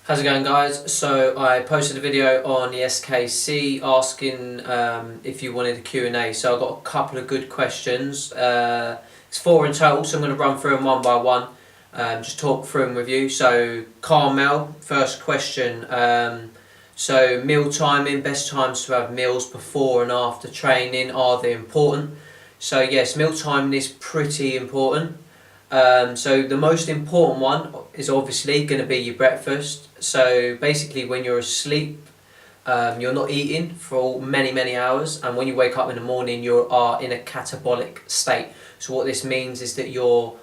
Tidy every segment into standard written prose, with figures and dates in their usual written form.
How's it going, guys? So I posted a video on the SKC asking if you wanted a Q&A. So I've got a couple of good questions. It's 4 in total, so I'm going to run through them one by one. Just talk through them with you. So Carmel, first question. So meal timing, best times to have meals before and after training, are they important? So yes, meal timing is pretty important. So the most important one is obviously going to be your breakfast. So basically when you're asleep, you're not eating for many hours, and when you wake up in the morning you are in a catabolic state. So what this means is that your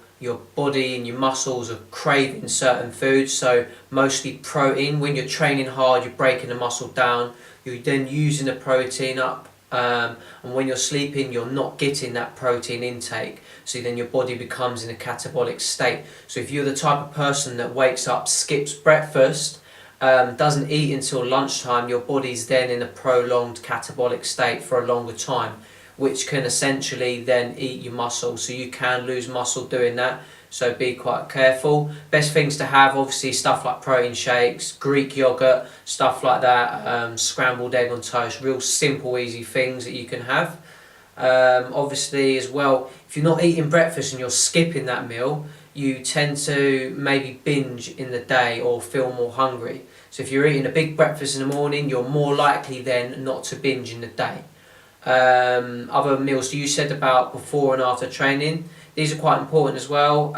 body and your muscles are craving certain foods, so mostly protein. When you're training hard, you're breaking the muscle down, you're then using the protein up, and when you're sleeping you're not getting that protein intake, so then your body becomes in a catabolic state. So if you're the type of person that wakes up, skips breakfast, doesn't eat until lunchtime, your body's then in a prolonged catabolic state for a longer time, which can essentially then eat your muscle. So you can lose muscle doing that, so be quite careful. Best things to have, obviously, stuff like protein shakes, Greek yogurt, stuff like that, scrambled egg on toast, real simple easy things that you can have. Obviously as well, if you're not eating breakfast and you're skipping that meal, you tend to maybe binge in the day or feel more hungry. So if you're eating a big breakfast in the morning, you're more likely then not to binge in the day. Other meals, so you said about before and after training, these are quite important as well.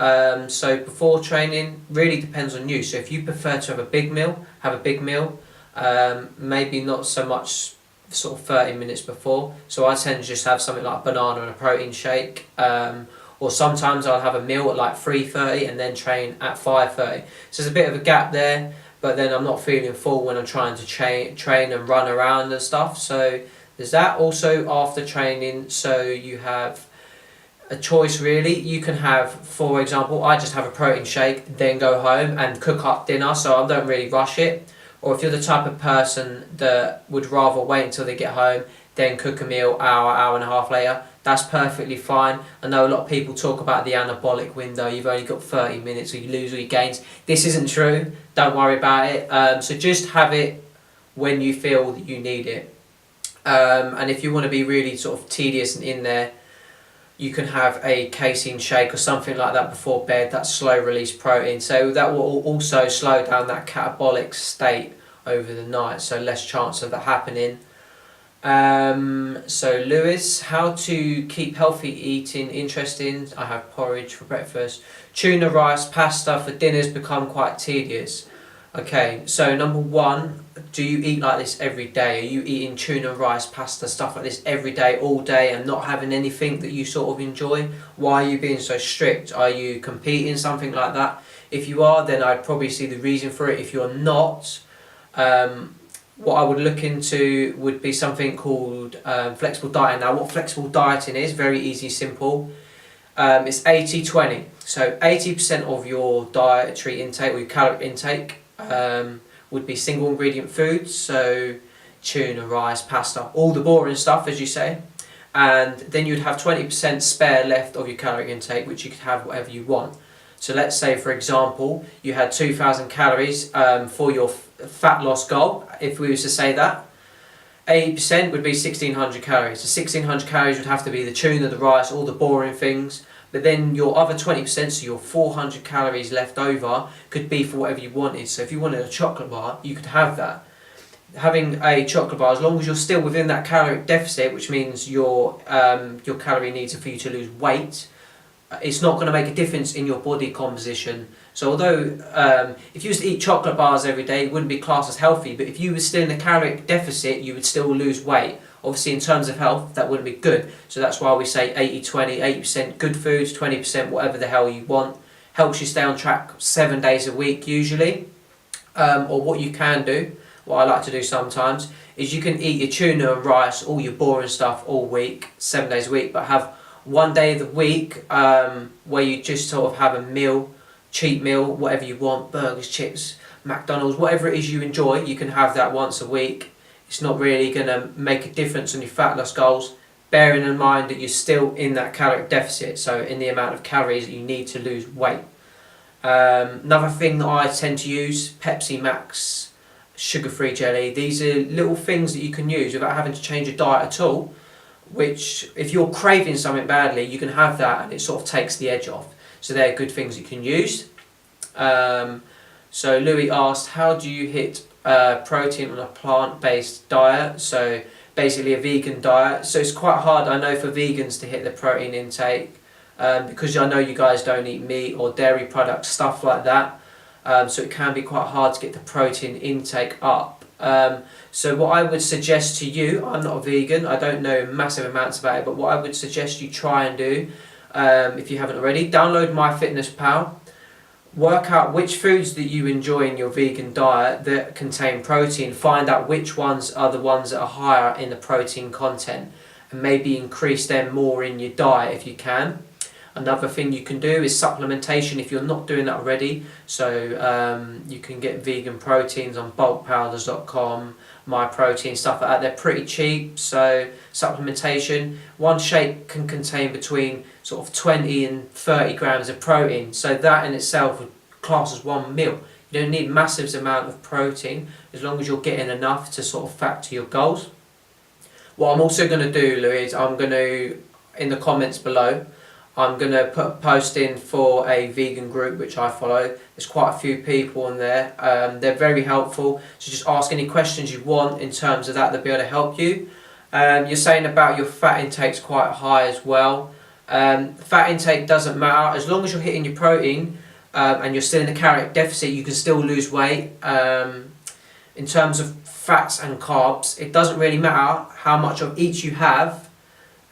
So before training really depends on you. So if you prefer to have a big meal, have a big meal. Maybe not so much sort of 30 minutes before. So I tend to just have something like a banana and a protein shake. Or sometimes I'll have a meal at like 3:30 and then train at 5:30. So there's a bit of a gap there, but then I'm not feeling full when I'm trying to train and run around and stuff. So there's that. Also after training, so you have a choice really. You can have, for example, I just have a protein shake, then go home and cook up dinner, so I don't really rush it. Or if you're the type of person that would rather wait until they get home, then cook a meal hour and a half later, that's perfectly fine. I know a lot of people talk about the anabolic window, you've only got 30 minutes or you lose all your gains. This isn't true, don't worry about it. So just have it when you feel that you need it. And if you want to be really sort of tedious and in there, you can have a casein shake or something like that before bed. That's slow release protein, so that will also slow down that catabolic state over the night, so less chance of that happening. So Lewis, how to keep healthy eating interesting? I have porridge for breakfast, tuna, rice, pasta for dinners become quite tedious. Okay, so number one, do you eat like this every day? Are you eating tuna, rice, pasta, stuff like this every day, all day, and not having anything that you sort of enjoy? Why are you being so strict? Are you competing, something like that? If you are, then I'd probably see the reason for it. If you're not, what I would look into would be something called flexible dieting. Now, what flexible dieting is, very easy, simple. It's 80-20. So 80% of your dietary intake or your caloric intake would be single ingredient foods, so tuna, rice, pasta, all the boring stuff as you say, and then you'd have 20% spare left of your caloric intake, which you could have whatever you want. So let's say for example you had 2,000 calories for your fat loss goal. If we was to say that 80% would be 1,600 calories. So 1,600 calories would have to be the tuna, the rice, all the boring things. But then your other 20%, so your 400 calories left over, could be for whatever you wanted. So if you wanted a chocolate bar, you could have that. Having a chocolate bar, as long as you're still within that caloric deficit, which means your calorie needs are for you to lose weight, it's not going to make a difference in your body composition. So although if you was to eat chocolate bars every day, it wouldn't be classed as healthy, but if you were still in a caloric deficit, you would still lose weight. Obviously in terms of health, that wouldn't be good. So that's why we say 80-20, 80% good foods, 20% whatever the hell you want. Helps you stay on track 7 days a week usually. Or what you can do, what I like to do sometimes, is you can eat your tuna and rice, all your boring stuff all week, 7 days a week, but have one day of the week where you just sort of have a meal, cheat meal, whatever you want, burgers, chips, McDonald's, whatever it is you enjoy, you can have that once a week. It's not really going to make a difference on your fat loss goals, bearing in mind that you're still in that caloric deficit, so in the amount of calories that you need to lose weight. Another thing that I tend to use, Pepsi Max sugar-free jelly. These are little things that you can use without having to change your diet at all, which if you're craving something badly, you can have that and it sort of takes the edge off. So they're good things you can use. So Louis asked, how do you hit protein on a plant-based diet? So basically a vegan diet. So it's quite hard, I know, for vegans to hit the protein intake, because I know you guys don't eat meat or dairy products, stuff like that. So it can be quite hard to get the protein intake up. So what I would suggest to you, I'm not a vegan, I don't know massive amounts about it, but what I would suggest you try and do, if you haven't already, download MyFitnessPal. Work out which foods that you enjoy in your vegan diet that contain protein. Find out which ones are the ones that are higher in the protein content, and maybe increase them more in your diet if you can. Another thing you can do is supplementation if you're not doing that already. So you can get vegan proteins on bulkpowders.com, MyProtein, stuff like that. They're pretty cheap. So supplementation, one shake can contain between sort of 20 and 30 grams of protein. So that in itself would class as one meal. You don't need massive amount of protein as long as you're getting enough to sort of factor your goals. What I'm also going to do, Louis, is I'm going to, in the comments below, I'm going to put a post in for a vegan group which I follow. There's quite a few people on there. They're very helpful. So just ask any questions you want in terms of that. They'll be able to help you. You're saying about your fat intake's quite high as well. Fat intake doesn't matter. As long as you're hitting your protein and you're still in a caloric deficit, you can still lose weight. In terms of fats and carbs, it doesn't really matter how much of each you have.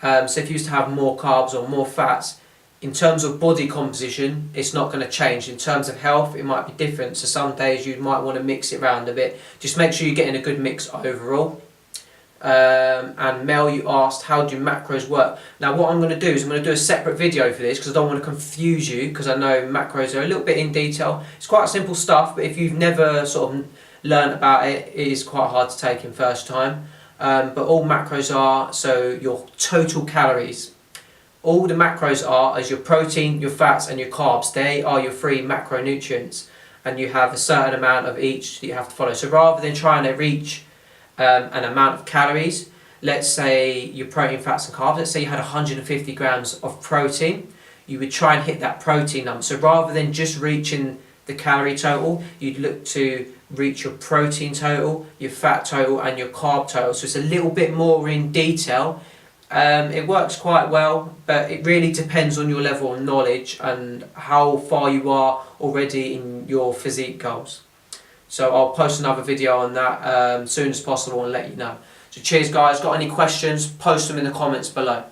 So if you used to have more carbs or more fats, in terms of body composition, it's not going to change. In terms of health, it might be different. So some days you might want to mix it around a bit. Just make sure you're getting a good mix overall. And Mel, you asked, how do macros work? Now what I'm going to do is I'm going to do a separate video for this because I don't want to confuse you, because I know macros are a little bit in detail. It's quite simple stuff, but if you've never sort of learned about it, it is quite hard to take in first time. But all macros are, so your total calories. All the macros are as your protein, your fats and your carbs. They are your three macronutrients, and you have a certain amount of each that you have to follow. So rather than trying to reach an amount of calories, let's say your protein, fats and carbs, let's say you had 150 grams of protein, you would try and hit that protein number. So rather than just reaching the calorie total, you'd look to reach your protein total, your fat total and your carb total. So it's a little bit more in detail. It works quite well, but it really depends on your level of knowledge and how far you are already in your physique goals. So I'll post another video on that as soon as possible and let you know. So cheers guys, got any questions, post them in the comments below.